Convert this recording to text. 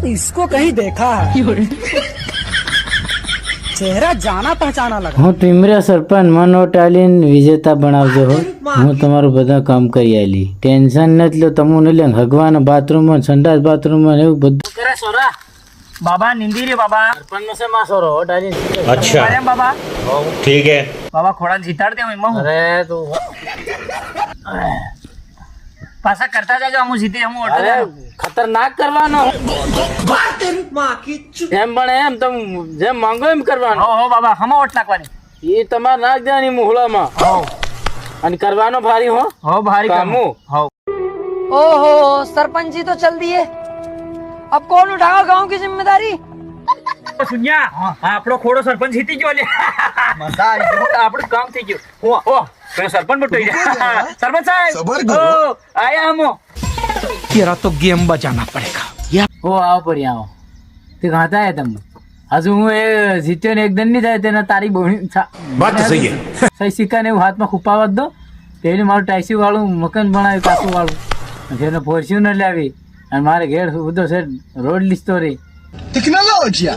इसको कहीं देखा है चेहरा जाना पहचाना लगा હું ટીમરે સરપંચ મન વોટ આલીને વિજેતા બનાવજો હો હું તમારું બધા કામ કરી આલી ટેન્શન નથી લો તમને લે ભગવાન બાથરૂમમાં સંડાસ બાથરૂમમાં એવું બધું કરે સોરા बाबा निंदी रे बाबा સરપંચ નો છે માં સોરો વોટ આલી अच्छा अरे बाबा ठीक है बाबा खोड़ा जीताड़ते हो मैं અરે તું पासा करता जाજો हम जीते हम वोट અરે ખતરનાક કરવાનો એમ પણ એમ તમે જેમ માંગો એમ કરવાનો हो बाबा हम वोट नाखवानी એ તમારે નાખ દેવાની મુહળામાં हो અને કરવાનો ભારી હો हो भारी काम कामू। हो ओहो सरपंच जी तो चल दिए अब कौन उठाएगा गांव की जिम्मेदारी सुनिया આપણો ખોડો સરપંચ જીતી ગયો લે મજા આવી ગયો આપણું કામ થઈ ગયું ઓ તો સરપંચ બટોઈ ગયા સરપંચ સાહેબ ઓ આયા હમો तेरा तो गेम बजाना पड़ेगा હો આવો પડી આવો તે ગાતા હે તમને હજુ હું એ જીત્યો ને એકદમ નહીં થાય તેને તારી બોણી बात तो सही है સહી સિક્કા ને એવું હાથમાં ખુપાવત દો પેલી મારું ટાઈસી વાળું મકાન બનાવ્યું કાચું વાળું જેને ફોર્ચ્યુનર લાવી અને મારે ઘેર ઉધો છે રોડ લીસ્તો રે टेक्नोलॉजी